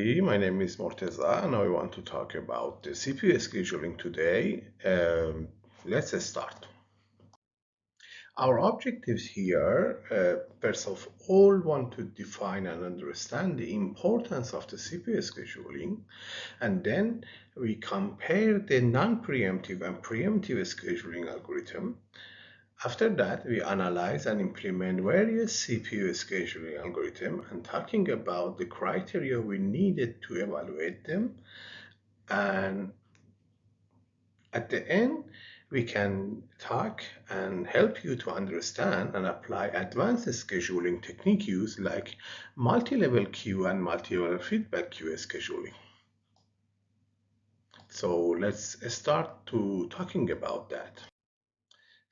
everybody, my name is Morteza and I want to talk about the CPU scheduling today. Let's start. Our objectives here, first of all, want to define and understand the importance of the CPU scheduling, and then we compare the non-preemptive and preemptive scheduling algorithm. After that, we analyze and implement various CPU scheduling algorithms and talking about the criteria we needed to evaluate them. And at the end, we can talk and help you to understand and apply advanced scheduling techniques like multi-level queue and multi-level feedback queue scheduling. So let's start to talking about that.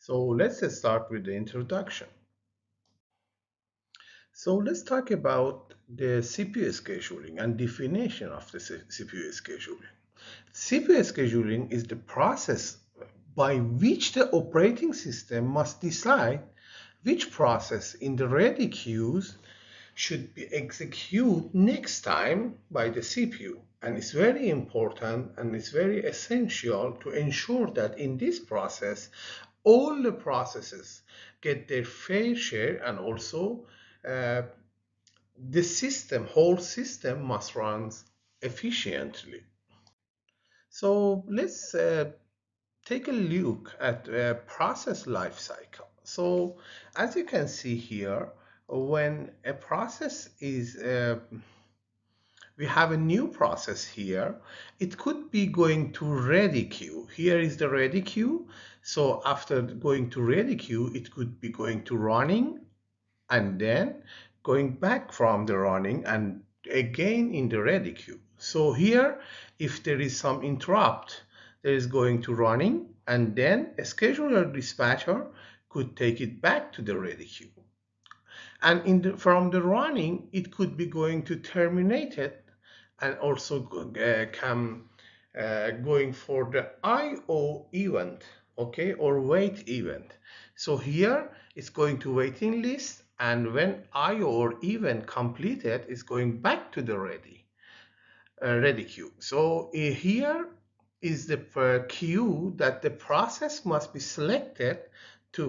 So let's start with the introduction. So let's talk about the CPU scheduling and definition of the CPU scheduling. CPU scheduling is the process by which the operating system must decide which process in the ready queues should be executed next time by the CPU. And it's very important and it's very essential to ensure that in this process, all the processes get their fair share, and also the whole system must run efficiently. So let's take a look at process life cycle. So as you can see here, when a process is we have a new process here, it could be going to ready queue. Here is the ready queue. So after going to ready queue, it could be going to running and then going back from the running and again in the ready queue. So here, if there is some interrupt, there is going to running, and then a scheduler dispatcher could take it back to the ready queue. And from the running, it could be going to terminate it and also going for the IO event, okay, or wait event. So here it's going to waiting list, and when IO or event completed, it's going back to the ready queue. So here is the queue that the process must be selected to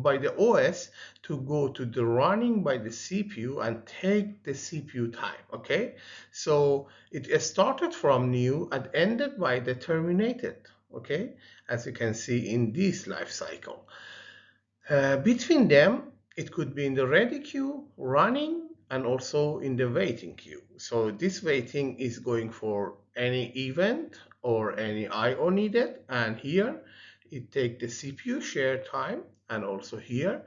by the OS to go to the running by the CPU and take the CPU time. Okay, so it started from new and ended by the terminated. Okay, as you can see in this life cycle. Between them, it could be in the ready queue, running, and also in the waiting queue. So this waiting is going for any event or any IO needed, and here it takes the CPU share time, and also here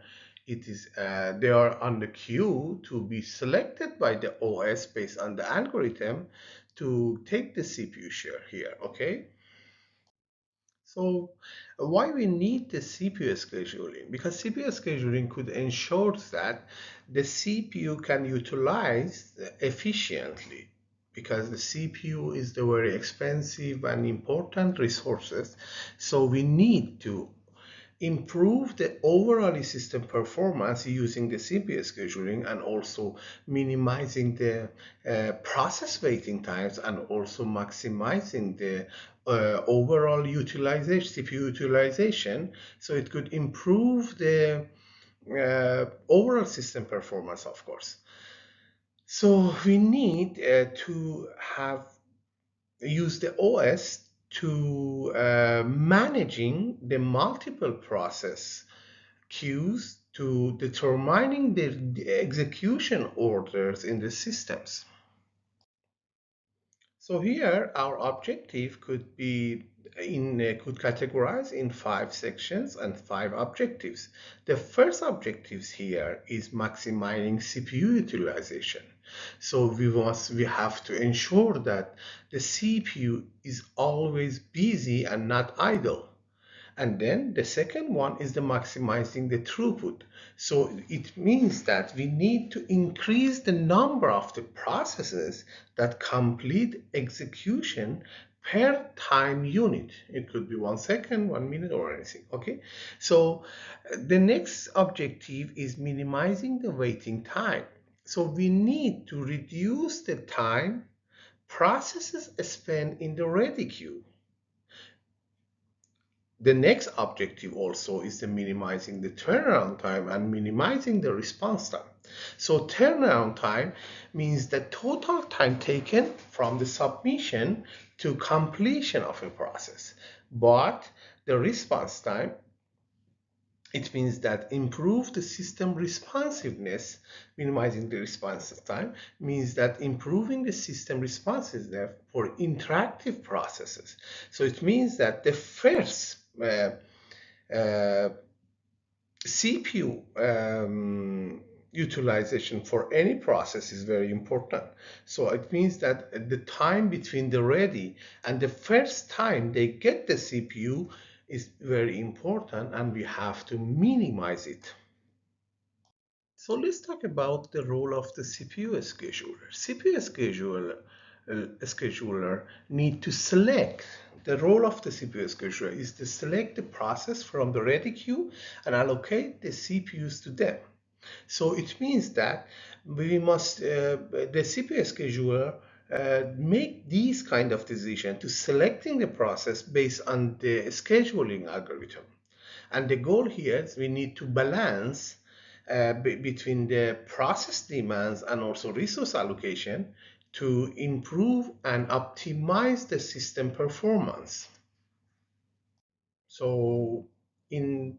it is they are on the queue to be selected by the OS based on the algorithm to take the CPU share here. Okay. So why we need the CPU scheduling? Because CPU scheduling could ensure that the CPU can utilize efficiently, because the CPU is the very expensive and important resources. So we need to improve the overall system performance using the CPU scheduling, and also minimizing the process waiting times, and also maximizing the overall utilization, CPU utilization, so it could improve the overall system performance, of course. So we need to use the OS to managing the multiple process queues to determining the execution orders in the systems. So here our objective could be could categorize in 5 sections and 5 objectives. The first objectives here is maximizing CPU utilization. So we have to ensure that the CPU is always busy and not idle. And then the second one is the maximizing the throughput. So it means that we need to increase the number of the processes that complete execution per time unit. It could be 1 second, 1 minute, or anything. Okay. So the next objective is minimizing the waiting time. So we need to reduce the time processes spend in the ready queue. The next objective also is the minimizing the turnaround time and minimizing the response time. So turnaround time means the total time taken from the submission to completion of a process. But the response time, it means that improve the system responsiveness. Minimizing the response time means that improving the system responsiveness for interactive processes. So it means that the first uh, CPU utilization for any process is very important. So it means that the time between the ready and the first time they get the CPU is very important, and we have to minimize it. So let's talk about the role of the CPU scheduler. Scheduler need to select. The role of the CPU scheduler is to select the process from the ready queue and allocate the CPUs to them. So it means that we must, the CPU scheduler make these kind of decision to selecting the process based on the scheduling algorithm. And the goal here is we need to balance between the process demands and also resource allocation to improve and optimize the system performance. So in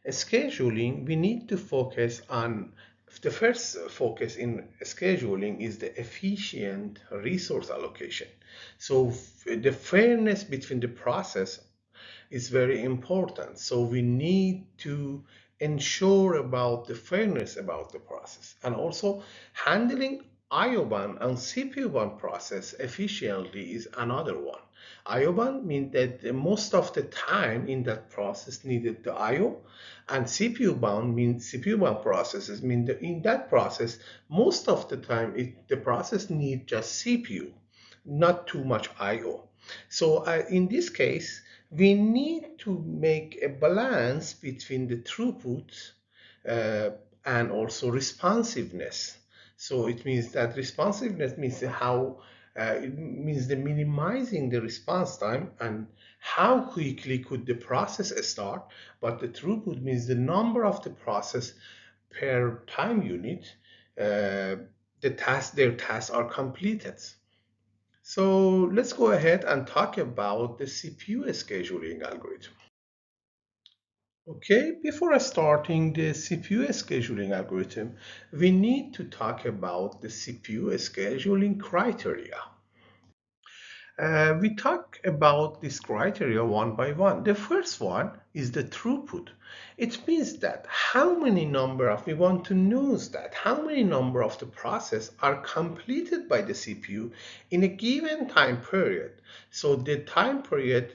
scheduling, we need to focus on the first focus in scheduling is the efficient resource allocation. So the fairness between the process is very important. So we need to ensure about the fairness about the process, and also handling IO ban and CPU ban process efficiently is another one. IO ban means that most of the time in that process needed the IO, and CPU bound means CPU bound processes mean that in that process most of the time the process needs just CPU, not too much IO. So in this case, we need to make a balance between the throughput uh, and also responsiveness. So it means that responsiveness means how it means the minimizing the response time and how quickly could the process start, but the throughput means the number of the process per time unit their tasks are completed. So let's go ahead and talk about the CPU scheduling algorithm. Okay, before starting the CPU scheduling algorithm, we need to talk about the CPU scheduling criteria. We talk about this criteria one by one. The first one is the throughput. It means that how many number of, we want to know that how many number of the process are completed by the CPU in a given time period. So the time period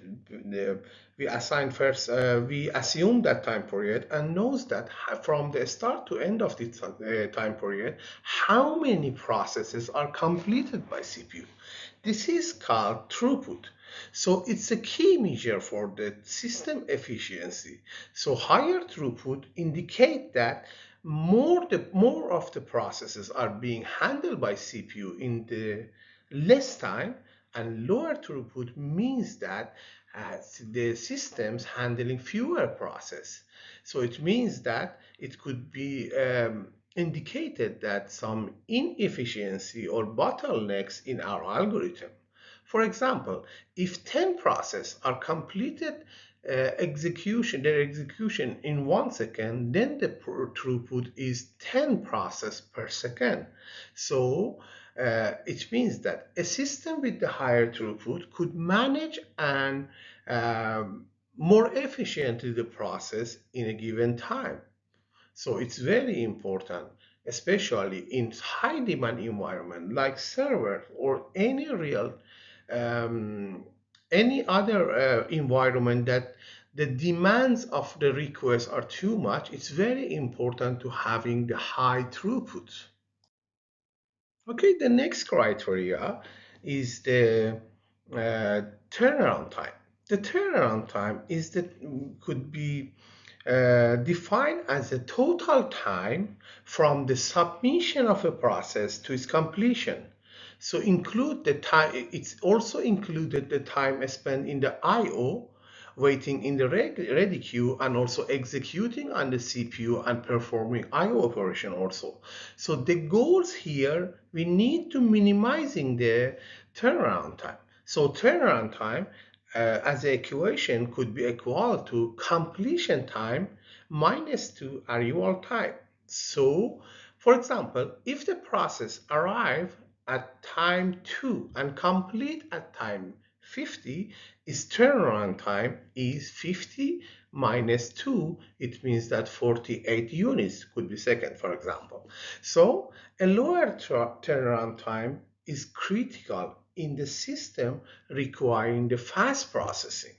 we assign first, we assume that time period and knows that from the start to end of the time period, how many processes are completed by CPU. This is called throughput. So it's a key measure for the system efficiency. So higher throughput indicate that more of the processes are being handled by CPU in the less time, and lower throughput means that the systems handling fewer process. So it means that it could be indicated that some inefficiency or bottlenecks in our algorithm. For example, if 10 processes are completed their execution in 1 second, then the throughput is 10 processes per second. So it means that a system with the higher throughput could manage and more efficiently the process in a given time. So it's very important, especially in high demand environment like server or um, any other environment that the demands of the request are too much. It's very important to having the high throughput. Okay, the next criteria is the turnaround time. The turnaround time is that could be defined as the total time from the submission of a process to its completion. So include the time, it's also included the time spent in the I/O, waiting in the ready queue, and also executing on the CPU and performing I/O operation also. So the goals here, we need to minimizing the turnaround time. So turnaround time as an equation could be equal to completion time minus 2 arrival time. So, for example, if the process arrive at time 2 and complete at time 50, its turnaround time is 50 minus 2. It means that 48 units could be second, for example. So a lower turnaround time is critical in the system requiring the fast processing.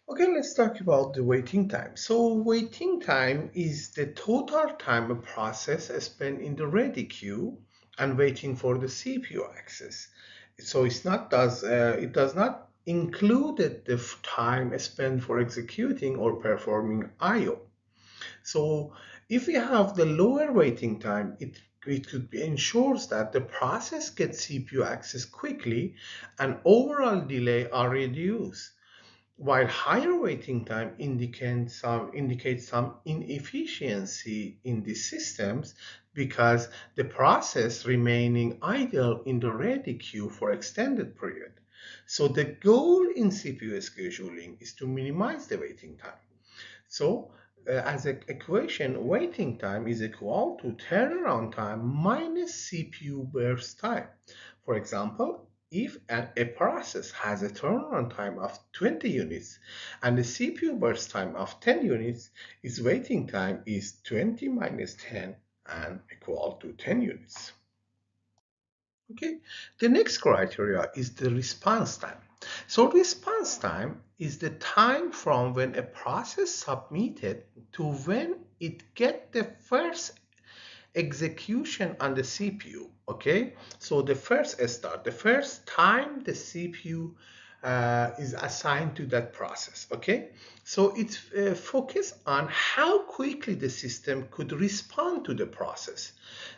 Okay, let's talk about the waiting time. So waiting time is the total time a process spent in the ready queue and waiting for the CPU access. So it does not include the time spent for executing or performing I/O. So if we have the lower waiting time, it could be ensures that the process gets CPU access quickly and overall delay are reduced, while higher waiting time indicates some inefficiency in the systems because the process remaining idle in the ready queue for extended period. So the goal in CPU scheduling is to minimize the waiting time. So as an equation, waiting time is equal to turnaround time minus CPU burst time. For example, if a process has a turnaround time of 20 units and a CPU burst time of 10 units, its waiting time is 20 minus 10 and equal to 10 units. Okay, the next criteria is the response time. So response time is the time from when a process submitted to when it get the first execution on the CPU. Okay, so the first start, the first time the CPU is assigned to that process. Okay, so it's focused on how quickly the system could respond to the process.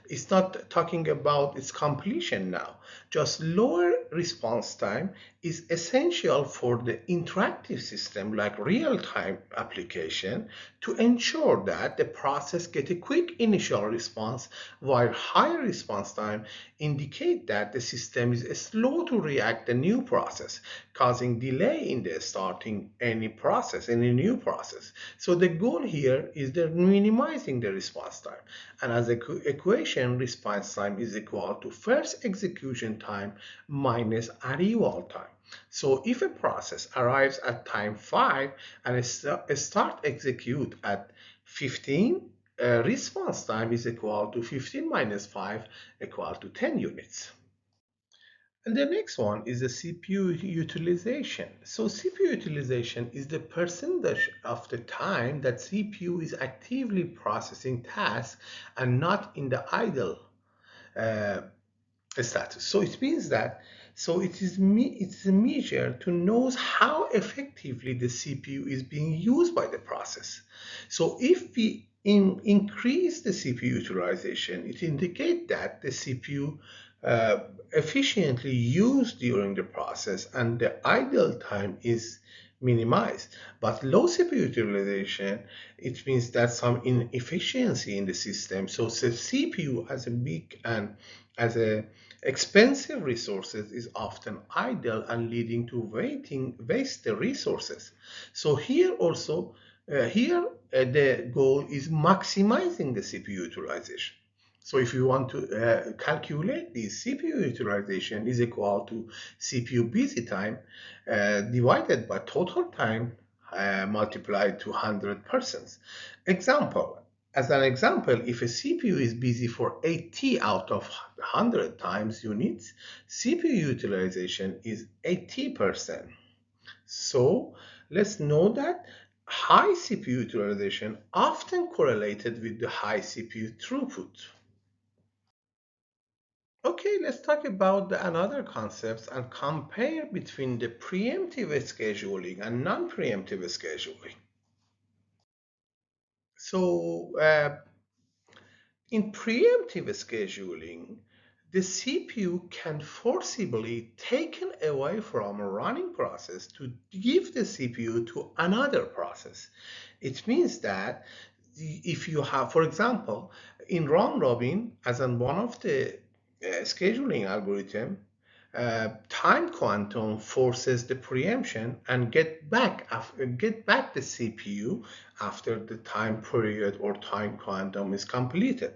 It's not talking about its completion now. Just lower response time is essential for the interactive system like real-time application to ensure that the process get a quick initial response, while higher response time indicate that the system is slow to react a new process, causing delay in the starting any new process. So the goal here is the minimizing the response time. And as an equation, response time is equal to first execution time minus arrival time. So if a process arrives at time 5 and start execute at 15, response time is equal to 15 minus 5 equal to 10 units. And the next one is the CPU utilization. So CPU utilization is the percentage of the time that CPU is actively processing tasks and not in the idle uh, status. So it means that it's a measure to know how effectively the CPU is being used by the process. So if we increase the CPU utilization, it indicates that the CPU efficiently used during the process and the idle time is minimized. But low CPU utilization, it means that some inefficiency in the system. So the CPU as a big and as a expensive resources is often idle and leading to waste the resources. So here also, the goal is maximizing the CPU utilization. So if you want to calculate this, CPU utilization is equal to CPU busy time divided by total time multiplied to 100%. Example, as an example, if a CPU is busy for 80 out of 100 times units, CPU utilization is 80%. So let's know that high CPU utilization often correlated with the high CPU throughput. Okay, let's talk about the another concepts and compare between the preemptive scheduling and non-preemptive scheduling. So, in preemptive scheduling, the CPU can forcibly taken away from a running process to give the CPU to another process. It means that if you have, for example, in round robin, as in one of the scheduling algorithm, time quantum forces the preemption and get back the CPU after the time period or time quantum is completed.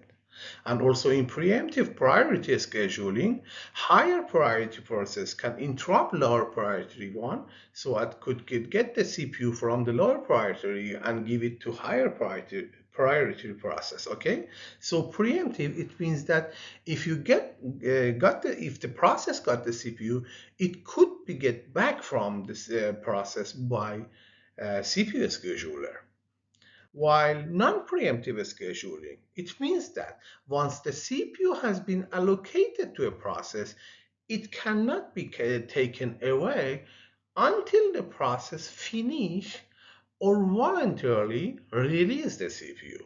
And also in preemptive priority scheduling, higher priority process can interrupt lower priority one, so it could get the CPU from the lower priority and give it to higher priority process. Okay, so preemptive, it means that if you if the process got the CPU, it could be get back from this process by CPU scheduler. While non-preemptive scheduling, it means that once the CPU has been allocated to a process, it cannot be taken away until the process finish or voluntarily release the CPU.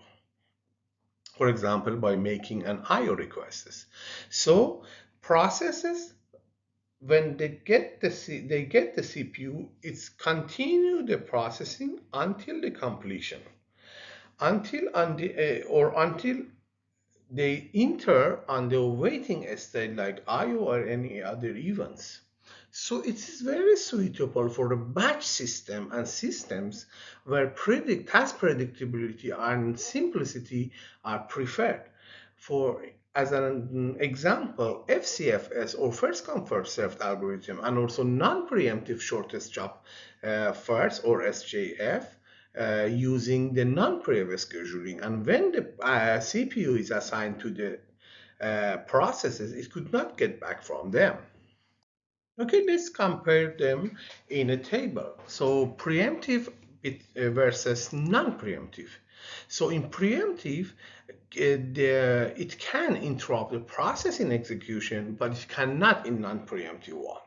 For example, by making an IO request. So processes, when they get the CPU, it's continue the processing until the completion, until they enter on the waiting state like IO or any other events. So it is very suitable for the batch system and systems where task predictability and simplicity are preferred. For as an example, FCFS or first come first served algorithm and also non-preemptive shortest job first or SJF using the non-previous scheduling. And when the CPU is assigned to the processes, it could not get back from them. Okay, let's compare them in a table. So preemptive versus non-preemptive. So in preemptive, it can interrupt the process in execution, but it cannot in non-preemptive one.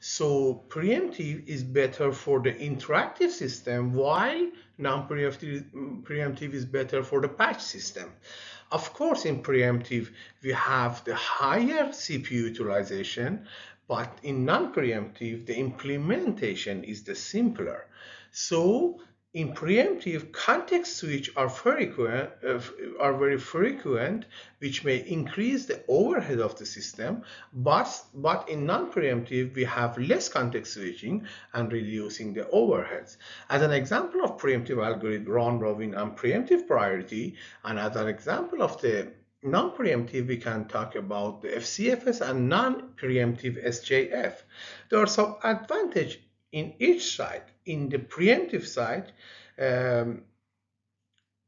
So preemptive is better for the interactive system, while non-preemptive is better for the batch system. Of course, in preemptive, we have the higher CPU utilization, but in non-preemptive, the implementation is the simpler. So in preemptive, context switch are very frequent, which may increase the overhead of the system, but in non-preemptive, we have less context switching and reducing the overheads. As an example of preemptive algorithm, round robin and preemptive priority, and as an example of the non-preemptive, we can talk about the FCFS and non-preemptive SJF. There are some advantage in each side. In the preemptive side, um,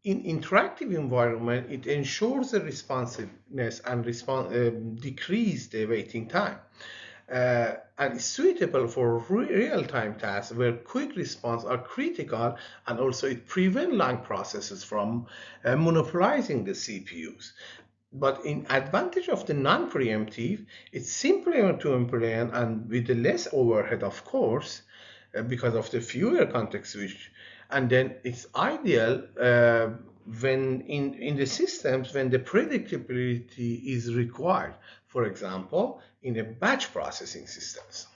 in interactive environment, it ensures the responsiveness and decrease the waiting time. And is suitable for real-time tasks where quick response are critical, and also it prevents long processes from monopolizing the CPUs. But in advantage of the non-preemptive, it's simpler to implement and with the less overhead, of course, because of the fewer context switch. And then it's ideal when in the systems when the predictability is required. For example, in a batch processing systems.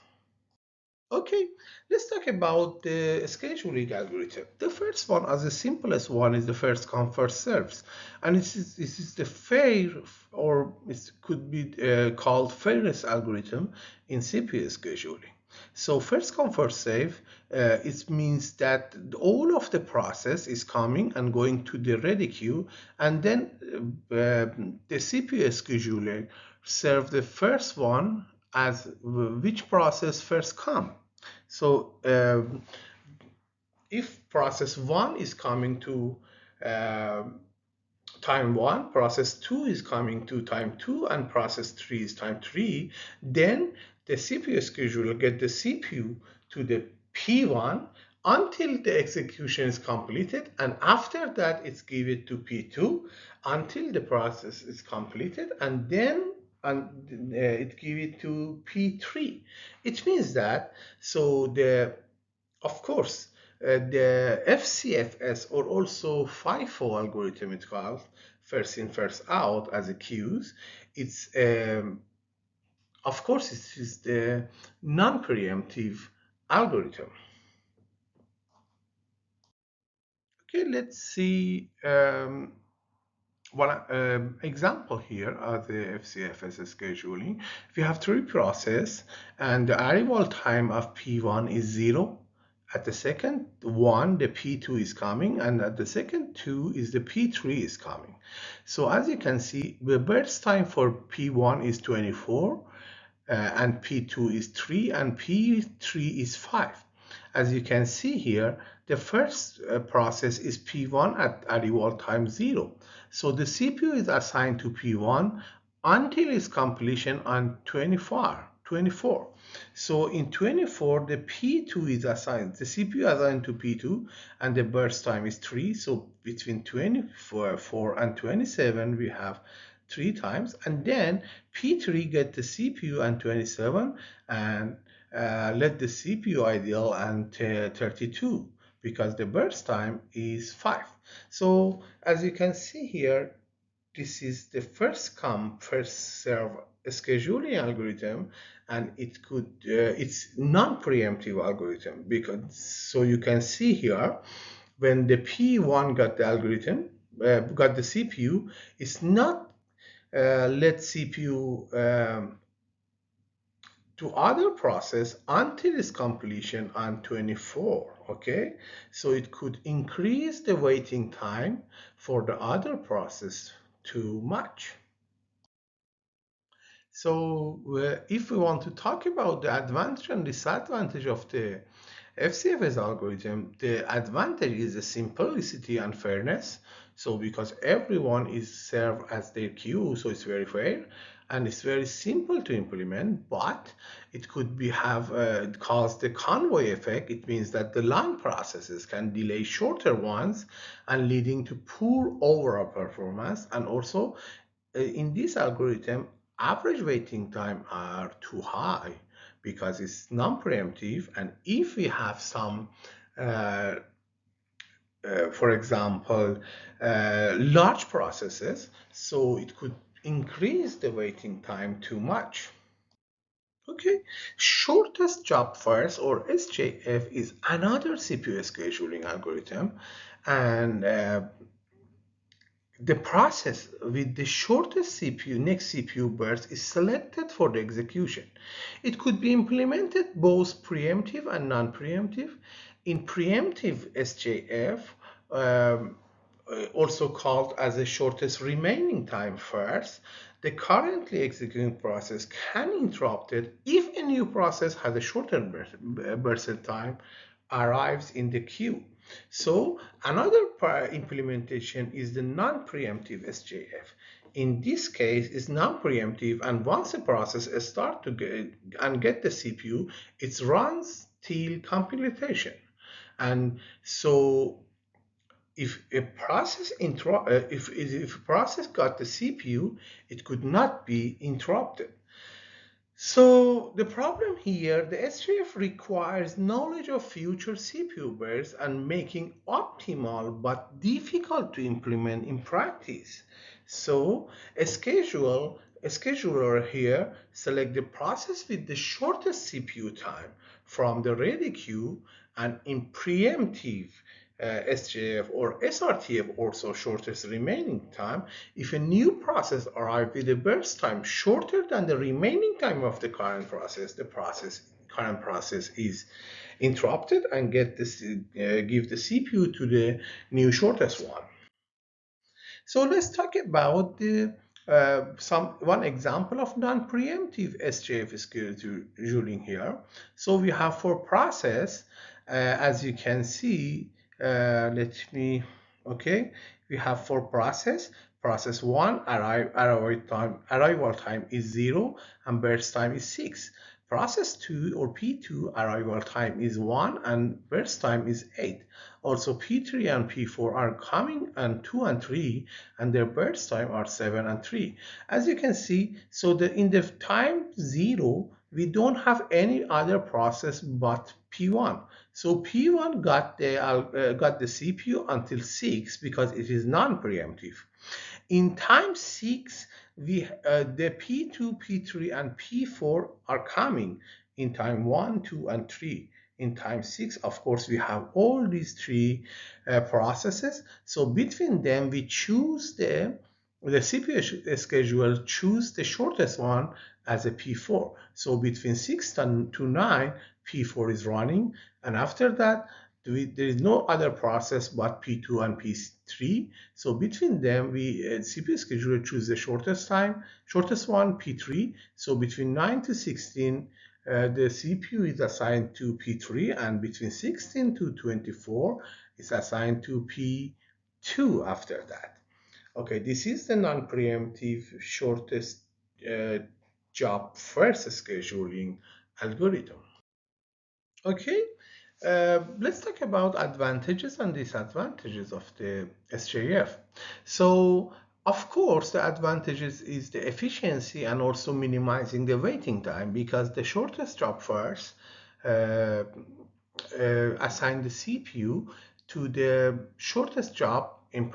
Okay, let's talk about the scheduling algorithm. The first one, as the simplest one, is the first come first serves, and this is the fair, or it could be called fairness algorithm in CPU scheduling. So first come first serve, it means that all of the process is coming and going to the ready queue, and then the CPU scheduler serve the first one as which process first come. So if process 1 is coming to uh, time 1, process 2 is coming to time 2, and process 3 is time 3, then the CPU scheduler get the CPU to the P1 until the execution is completed, and after that it's give it to P2 until the process is completed, and then and it give it to P3. It means that, so of course, the FCFS, or also FIFO algorithm, it's called, first in, first out, as a queues. It's of course, it is the non-preemptive algorithm. Okay, let's see one example here of the FCFS scheduling. If you have three processes and the arrival time of P1 is 0, at the second one, the P2 is coming, and at the second two is the P3 is coming. So as you can see, the burst time for P1 is 24, and P2 is 3, and P3 is 5. As you can see here, the first process is P1 at arrival time 0. So the CPU is assigned to P1 until its completion on 24. So in 24, the P2 is assigned, the CPU assigned to P2, and the burst time is 3. So between 24 and 27, we have 3 times, and then P3 get the CPU and 27, and let the CPU idle and 32, because the burst time is 5. So as you can see here, this is the first come first serve scheduling algorithm, and it's non-preemptive algorithm, because so you can see here, when the P1 got the algorithm, got the CPU, it's not let CPU to other process until its completion on 24. Okay, so it could increase the waiting time for the other process too much. So if we want to talk about the advantage and disadvantage of the FCFS algorithm, the advantage is the simplicity and fairness. So because everyone is served as their queue, so it's very fair and it's very simple to implement, but it could be have cause the convoy effect. It means that the long processes can delay shorter ones, and leading to poor overall performance. And also in this algorithm, average waiting time are too high because it's non-preemptive. And if we have some uh, for example, large processes, so it could increase the waiting time too much. Okay, shortest job first, or SJF, is another CPU scheduling algorithm, and the process with the shortest CPU, next CPU burst, is selected for the execution. It could be implemented both preemptive and non-preemptive. In preemptive SJF, also called as the shortest remaining time first, the currently executing process can interrupt it if a new process has a shorter burst time arrives in the queue. So another implementation is the non-preemptive SJF. In this case, it's non-preemptive, and once a process starts to get the CPU, it runs till completion. And so if a process if a process got the CPU, it could not be interrupted. So the problem here, the SGF requires knowledge of future CPU bursts and making optimal but difficult to implement in practice. So a scheduler here select the process with the shortest CPU time from the ready queue, and in preemptive SJF or SRTF, also shortest remaining time, if a new process arrives with a burst time shorter than the remaining time of the current process, the current process is interrupted and give the CPU to the new shortest one. So let's talk about the one example of non-preemptive SJF scheduling here. So we have for process, as you can see, let me, okay, we have for process one, arrival time is 0 and burst time is 6. Process 2 or P2 arrival time is 1 and burst time is 8. Also P3 and P4 are coming and 2 and 3 and their burst time are 7 and 3. As you can see, so in the time 0 we don't have any other process but P1. So P1 got the CPU until 6 because it is non-preemptive. In time 6, the P2, P3, and P4 are coming in time 1, 2, and 3. In time 6, of course, we have all these three processes. So between them, we choose the CPU schedule choose the shortest one as a P4. So between 6 to 9, P4 is running. And after that, there is no other process but P2 and P3. So between them, CPU scheduler choose the shortest one, P3. So between 9 to 16, the CPU is assigned to P3, and between 16 to 24, is assigned to P2 after that. Okay, this is the non-preemptive shortest job first scheduling algorithm. Okay, let's talk about advantages and disadvantages of the SJF. So, of course, the advantages is the efficiency and also minimizing the waiting time, because the shortest job first uh, assign the CPU to the shortest job in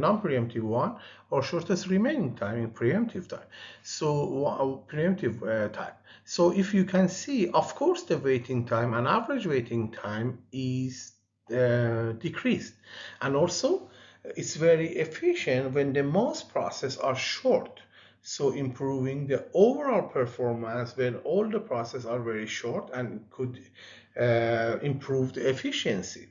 non-preemptive one, or shortest remaining time in preemptive time. So preemptive time. So if you can see, of course, the waiting time and average waiting time is decreased, and also it's very efficient when the most processes are short. So improving the overall performance when all the processes are very short, and could improve the efficiency.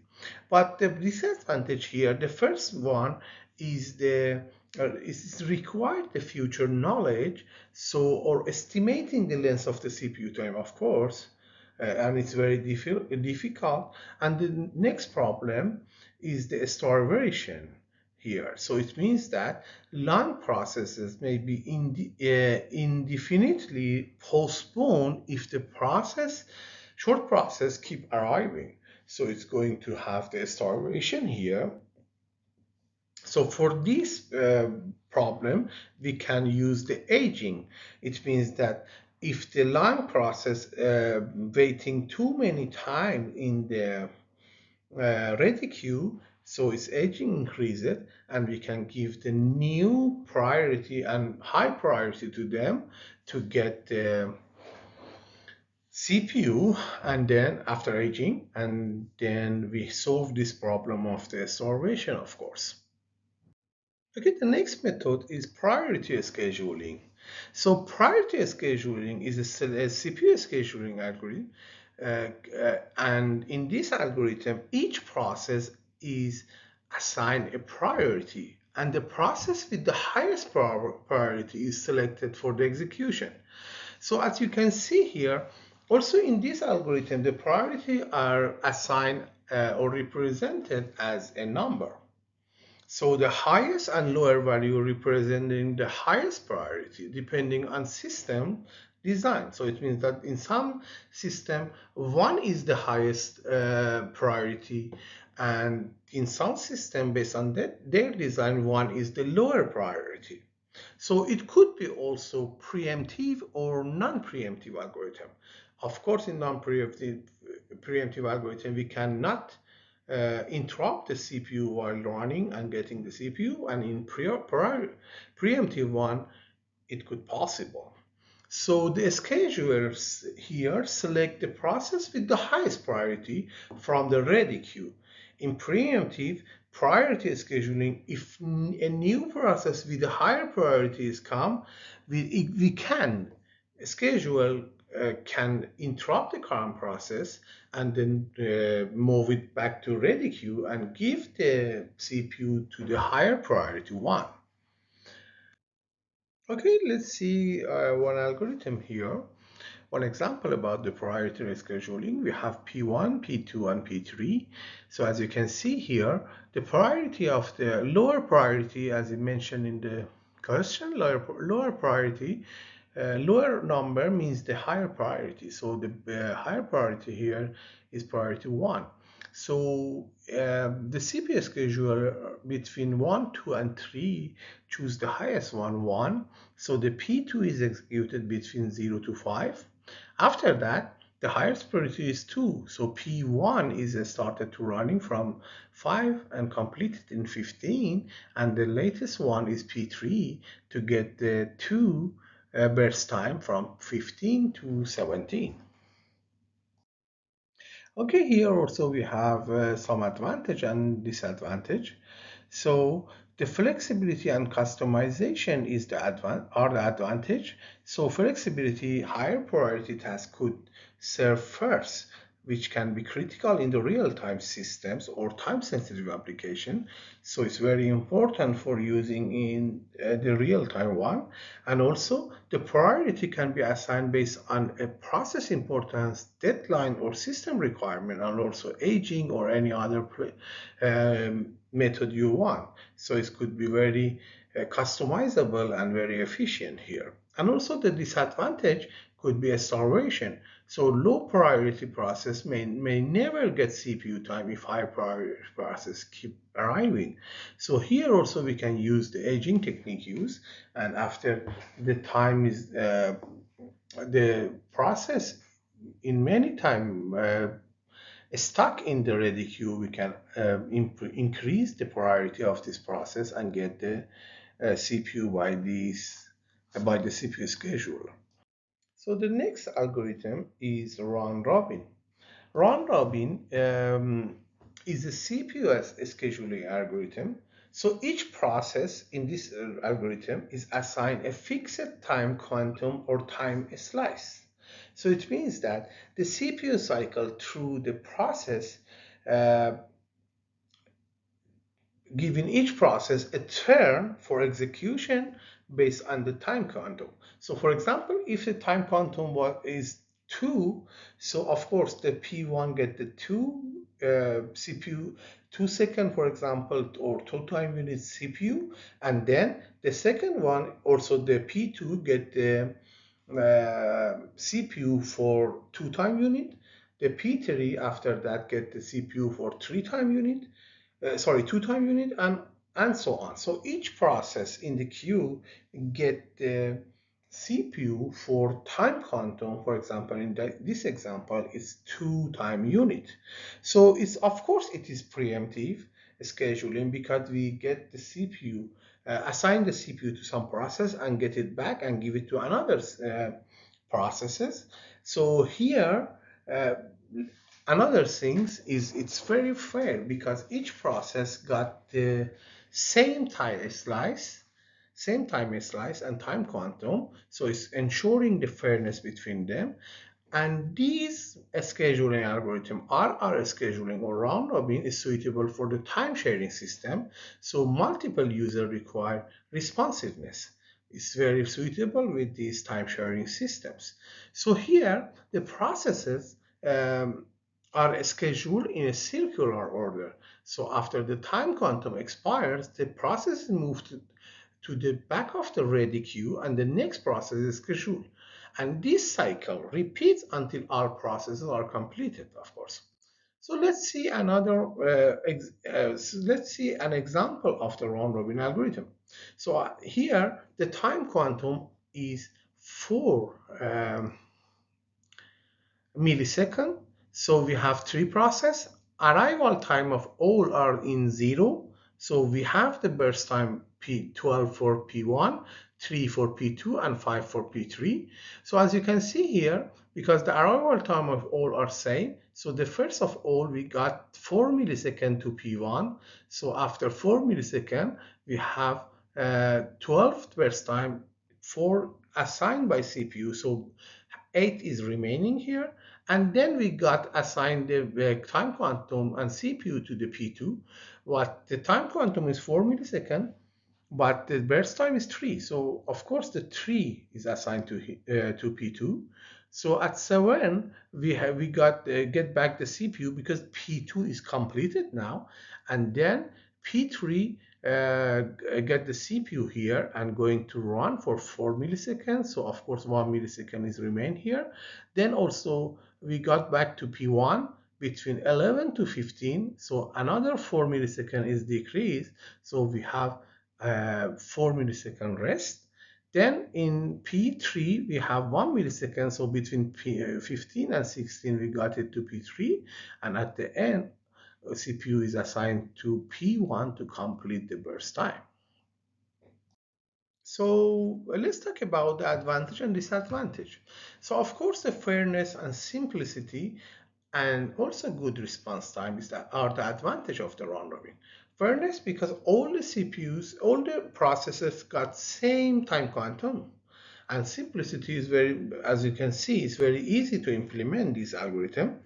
But the disadvantage here, the first one, is is required the future knowledge, so, or estimating the length of the CPU time, of course, and it's very difficult. And the next problem is the starvation here. So it means that long processes may be indefinitely postponed if the short process keep arriving. So it's going to have the starvation here. So for this problem, we can use the aging. It means that if the long process waiting too many times in the ready queue, so its aging increases, and we can give the new priority and high priority to them to get the CPU, and then after aging, and then we solve this problem of the starvation, of course. Okay, the next method is priority scheduling. So priority scheduling is a CPU scheduling algorithm, and in this algorithm, each process is assigned a priority, and the process with the highest priority is selected for the execution. So as you can see here, also in this algorithm, the priority are assigned or represented as a number. So the highest and lower value representing the highest priority depending on system design. So it means that in some system, 1 is the highest priority, and in some system based on their design, 1 is the lower priority. So it could be also preemptive or non-preemptive algorithm. Of course, in non-preemptive algorithm, we cannot interrupt the CPU while running and getting the CPU, and in preemptive one, it could possible. So the schedulers here select the process with the highest priority from the ready queue. In preemptive priority scheduling, if a new process with a higher priorities come, we can schedule can interrupt the current process and then move it back to ready queue and give the CPU to the higher priority one. Okay, let's see one algorithm here. One example about the priority scheduling, we have P1, P2, and P3. So as you can see here, the priority of the lower priority, as I mentioned in the question, lower priority Lower number means the higher priority. So the higher priority here is priority 1. So the CPU scheduler between 1, 2, and 3 choose the highest one, 1. So the P2 is executed between 0 to 5. After that, the highest priority is 2. So P1 is started to running from 5 and completed in 15. And the latest one is P3 to get the 2 burst time from 15 to 17. Okay, here also we have some advantage and disadvantage. So the flexibility and customization is are the advantage. So flexibility, higher priority tasks could serve first, which can be critical in the real-time systems or time-sensitive application. So it's very important for using in the real-time one. And also the priority can be assigned based on a process importance, deadline, or system requirement, and also aging or any other method you want. So it could be very customizable and very efficient here. And also the disadvantage could be a starvation. So low priority process may never get CPU time if high priority process keep arriving. So here also we can use the aging technique use, and after the time is the process in many time stuck in the ready queue, we can increase the priority of this process and get the CPU by the CPU scheduler. So the next algorithm is round robin. Round robin is a CPU scheduling algorithm. So each process in this algorithm is assigned a fixed time quantum or time slice. So it means that the CPU cycle through the process uh, giving each process a turn for execution based on the time quantum. So for example, if the time quantum is 2, so of course the P1 get the 2 CPU 2 second, for example, or 2 time unit CPU, and then the second one also the P2 get the CPU for 2 time unit. The P3 after that get the CPU for 3 time unit, sorry, 2 time unit, and so on. So each process in the queue get the CPU for time quantum. For example, in this example is 2 time unit. So it's, of course it is preemptive scheduling because we get the CPU, assign the CPU to some process and get it back and give it to another processes. So here uh, another thing is it's very fair because each process got the same time slice and time quantum, so it's ensuring the fairness between them. And these scheduling algorithm, RR scheduling or round robin, is suitable for the time sharing system. So multiple users require responsiveness. It's very suitable with these time sharing systems. So here the processes um, are scheduled in a circular order. So after the time quantum expires, the process is moved to the back of the ready queue and the next process is scheduled. And this cycle repeats until all processes are completed, of course. So let's see let's see an example of the round robin algorithm. So here the time quantum is 4 millisecond. So we have 3 process. Arrival time of all are in 0. So we have the burst time P12 for P1, 3 for P2, and 5 for P3. So as you can see here, because the arrival time of all are same, so the first of all we got 4 millisecond to P1. So after 4 millisecond, we have 12 burst time, 4 assigned by CPU. So 8 is remaining here, and then we got assigned the time quantum and CPU to the P2. What the time quantum is 4 millisecond, but the burst time is 3. So of course the 3 is assigned to P2. So at 7 we got get back the CPU because P2 is completed now, and then P3 get the CPU here and going to run for 4 milliseconds. So of course 1 millisecond is remain here. Then also we got back to P1 between 11 to 15. So another 4 millisecond is decreased. So we have 4 millisecond rest. Then in P3 we have 1 millisecond. So between 15 and 16 we got it to P3, and at the end CPU is assigned to P1 to complete the burst time. So let's talk about the advantage and disadvantage. So of course the fairness and simplicity and also good response time are the advantage of the round robin. Fairness because all the CPUs, all the processors got same time quantum. And simplicity is very, as you can see, it's very easy to implement this algorithm.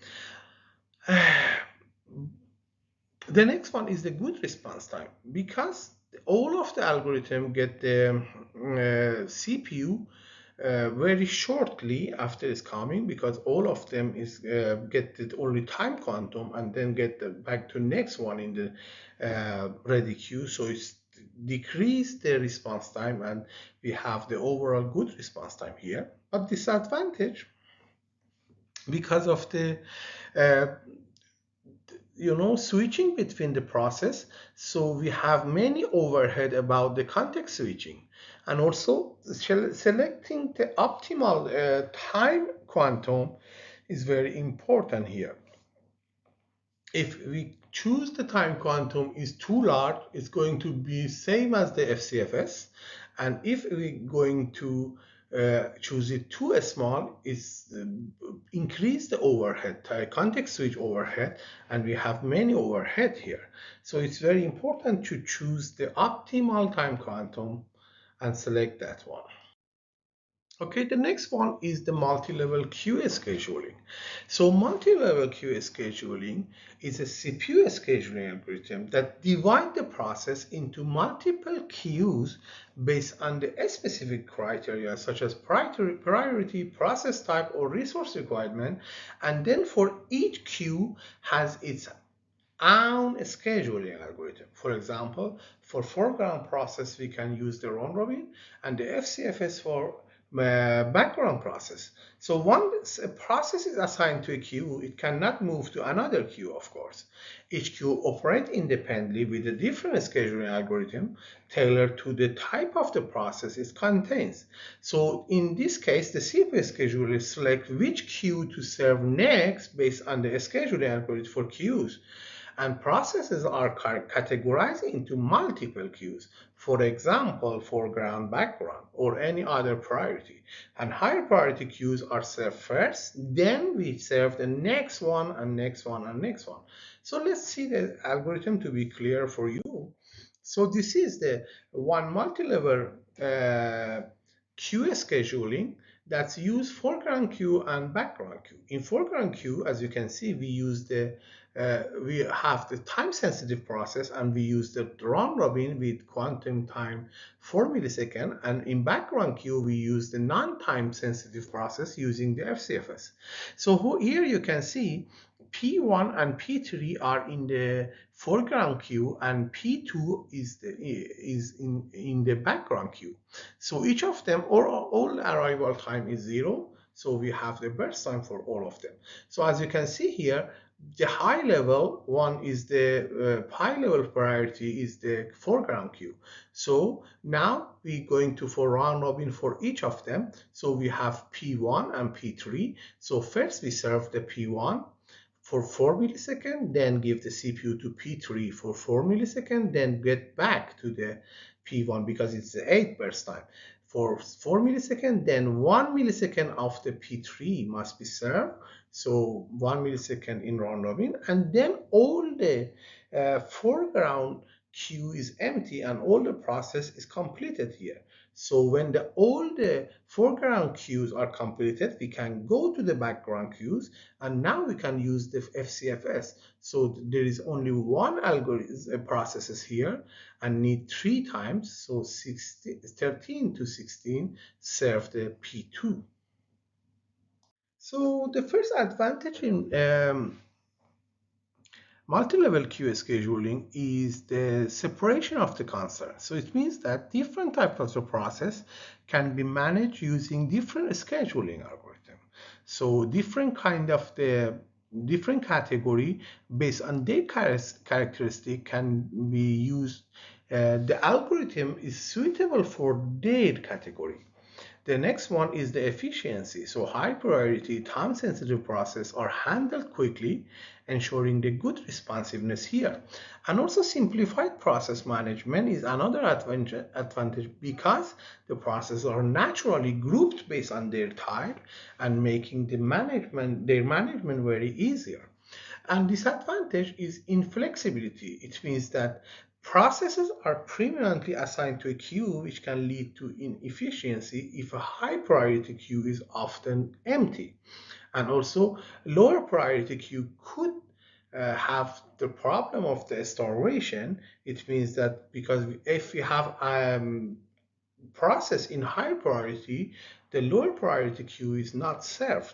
The next one is the good response time because all of the algorithm get the CPU very shortly after it's coming, because all of them is get the only time quantum and then get back to next one in the ready queue. So it's decrease the response time and we have the overall good response time here. But disadvantage because of the uh, switching between the process. So we have many overhead about the context switching, and also selecting the optimal time quantum is very important here. If we choose the time quantum is too large, it's going to be same as the FCFS. And if we're going to choose it too small, it's increase the overhead, context switch overhead, and we have many overhead here. So it's very important to choose the optimal time quantum and select that one. Okay, the next one is the multi-level queue scheduling. So multi-level queue scheduling is a CPU scheduling algorithm that divides the process into multiple queues based on the specific criteria such as priority, process type, or resource requirement. And then for each queue has its own scheduling algorithm. For example, for foreground process, we can use the round robin, and the FCFS for background process. So once a process is assigned to a queue, it cannot move to another queue, of course. Each queue operates independently with a different scheduling algorithm tailored to the type of the process it contains. So in this case, the CPU scheduler selects which queue to serve next based on the scheduling algorithm for queues, and processes are categorized into multiple queues, for example, foreground, background, or any other priority. And higher priority queues are served first, then we serve the next one and next one and next one. So let's see the algorithm to be clear for you. So this is the one multi-level queue scheduling that's used foreground queue and background queue. In foreground queue, as you can see, we have the time sensitive process and we use the round robin with quantum time 4 millisecond, and in background queue we use the non-time sensitive process using the FCFS. So here you can see P1 and P3 are in the foreground queue and P2 is in the background queue. So each of them, all arrival time is 0. So we have the burst time for all of them. So as you can see here, the high level one is the high level priority is the foreground queue. So now we're going to for round robin for each of them. So we have P1 and P3. So first we serve the P1 for 4 milliseconds, then give the CPU to P3 for 4 milliseconds, then get back to the P1 because it's the 8 burst time for 4 milliseconds, then 1 millisecond of the P3 must be served. So 1 millisecond in round robin, and then all the foreground queue is empty and all the process is completed here. So when all the foreground queues are completed, we can go to the background queues, and now we can use the FCFS. So there is only one algorithm processes here and need 3 times, so 13 to 16 serve the P2. So the first advantage Multi-level queue scheduling is the separation of the concerns. So it means that different types of the process can be managed using different scheduling algorithm. So different category based on their characteristic can be used. The algorithm is suitable for their category. The next one is the efficiency. So high priority, time sensitive process are handled quickly, ensuring the good responsiveness here. And also simplified process management is another advantage because the processes are naturally grouped based on their type and making their management very easier. And disadvantage is inflexibility. It means that processes are permanently assigned to a queue, which can lead to inefficiency if a high priority queue is often empty. And also, lower priority queue could have the problem of the starvation. It means that because if we have process in high priority, the lower priority queue is not served.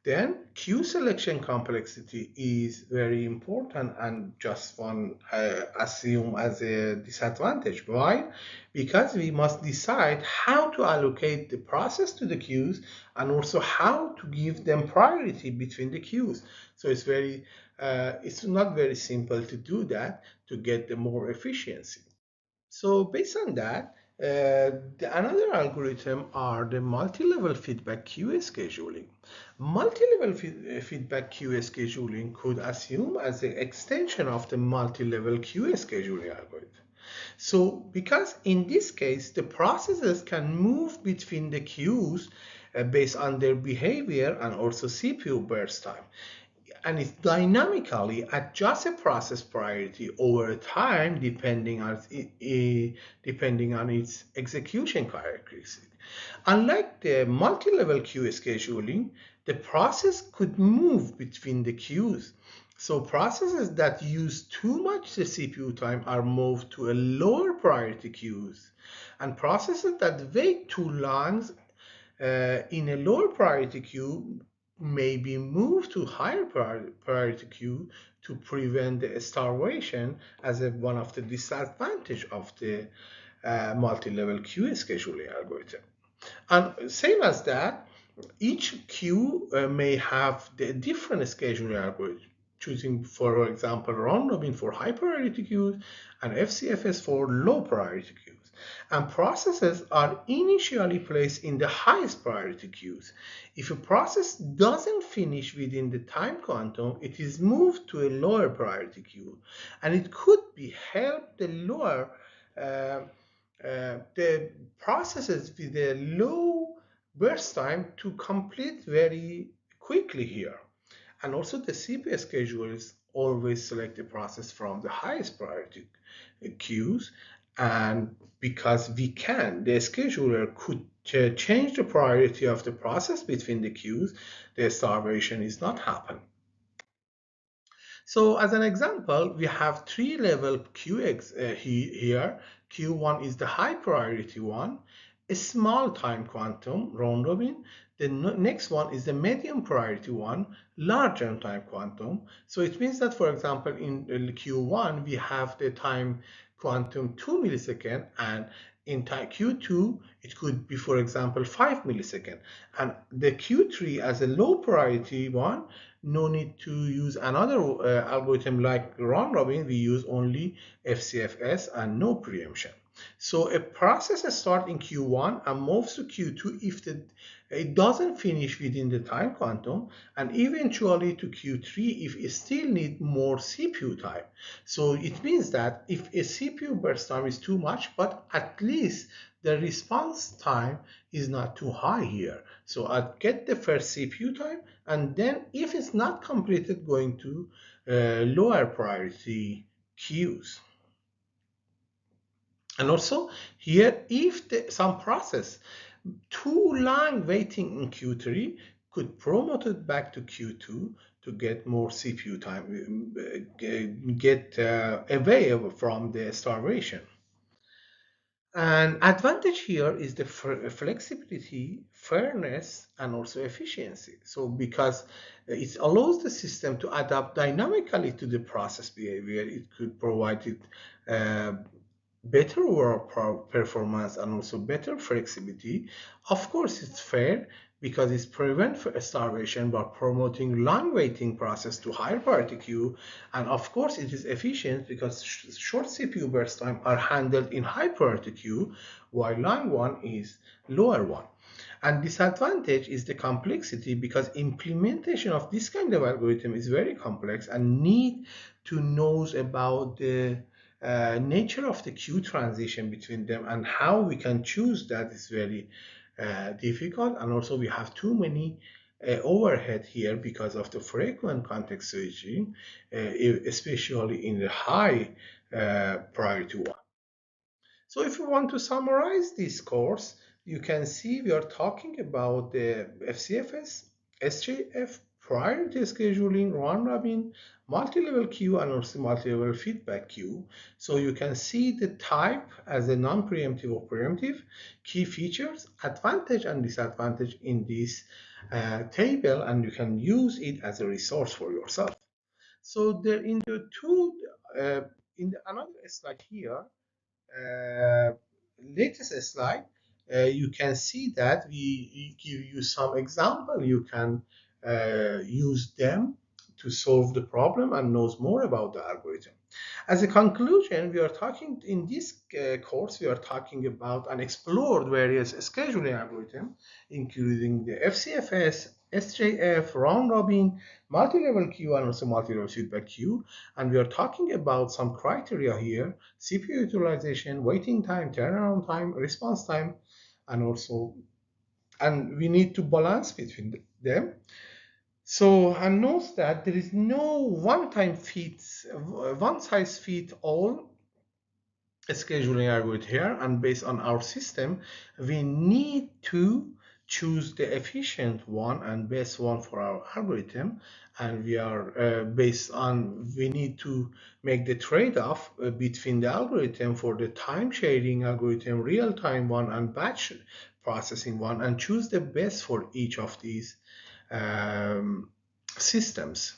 Then queue selection complexity is very important and just one assume as a disadvantage. Why? Because we must decide how to allocate the process to the queues and also how to give them priority between the queues. So it's not very simple to do that to get the more efficiency. So based on that, another algorithm are the multi-level feedback queue scheduling. Multi-level feedback queue scheduling could assume as an extension of the multi-level queue scheduling algorithm. So because in this case, the processes can move between the queues based on their behavior and also CPU burst time, and it dynamically adjusts a process priority over time depending on its execution characteristic. Unlike the multi-level queue scheduling, the process could move between the queues. So processes that use too much the CPU time are moved to a lower priority queues, and processes that wait too long in a lower priority queue may be moved to higher priority queue to prevent the starvation as one of the disadvantage of the multi-level queue scheduling algorithm. And same as that, each queue may have the different scheduling algorithm, choosing, for example, round robin for high priority queues and FCFS for low priority queues. And processes are initially placed in the highest priority queues. If a process doesn't finish within the time quantum, it is moved to a lower priority queue, and it could be helped the lower uh, the processes with a low burst time to complete very quickly here. And also the CPU schedulers always select the process from the highest priority queues. And because we can, the scheduler could change the priority of the process between the queues, the starvation is not happen. So as an example, we have three-level QX here. Q1 is the high priority one, a small time quantum, round robin. The next one is the medium priority one, larger time quantum. So it means that, for example, in Q1, we have the time quantum 2 millisecond, and in Q2, it could be, for example, 5 millisecond. And the Q3 as a low priority one, no need to use another algorithm like round robin. We use only FCFS and no preemption. So a process starts in Q1 and moves to Q2 if it doesn't finish within the time quantum, and eventually to Q3 if it still needs more CPU time. So it means that if a CPU burst time is too much, but at least the response time is not too high here. So I get the first CPU time, and then if it's not completed, going to lower priority queues. And also here, if some process too long waiting in Q3 could promote it back to Q2 to get more CPU time, get away from the starvation. And advantage here is the flexibility, fairness, and also efficiency. So because it allows the system to adapt dynamically to the process behavior, it could provide it uh, better work performance and also better flexibility. Of course, it's fair because it prevents starvation by promoting long waiting process to higher priority queue. And of course, it is efficient because short CPU burst time are handled in high priority queue, while long one is lower one. And disadvantage is the complexity because implementation of this kind of algorithm is very complex and need to know about the nature of the queue transition between them, and how we can choose that is very difficult. And also we have too many overhead here because of the frequent context switching, especially in the high priority one. So if you want to summarize this course, you can see we are talking about the FCFS, SJF, priority scheduling, round robin, multi-level queue, and also multi-level feedback queue. So you can see the type as a non-preemptive or preemptive, key features, advantage and disadvantage in this table, and you can use it as a resource for yourself. So there in the two, another slide here, uh, latest slide, you can see that we give you some example. You can use them to solve the problem and knows more about the algorithm. As a conclusion, we are talking in this course, we are talking about and explored various scheduling algorithms, including the FCFS, SJF, round robin, multi-level queue, and also multi-level feedback queue. And we are talking about some criteria here: CPU utilization, waiting time, turnaround time, response time, and also, and we need to balance between them. So, and note that there is no one size fits all scheduling algorithm here, and based on our system, we need to choose the efficient one and best one for our algorithm. And we are based on, we need to make the trade-off between the algorithm for the time sharing algorithm, real-time one, and batch processing one, and choose the best for each of these um, systems.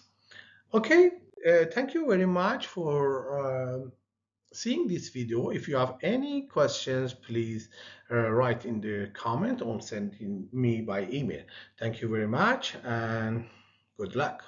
Okay, thank you very much for seeing this video. If you have any questions, please write in the comment or send in me by email. Thank you very much and good luck.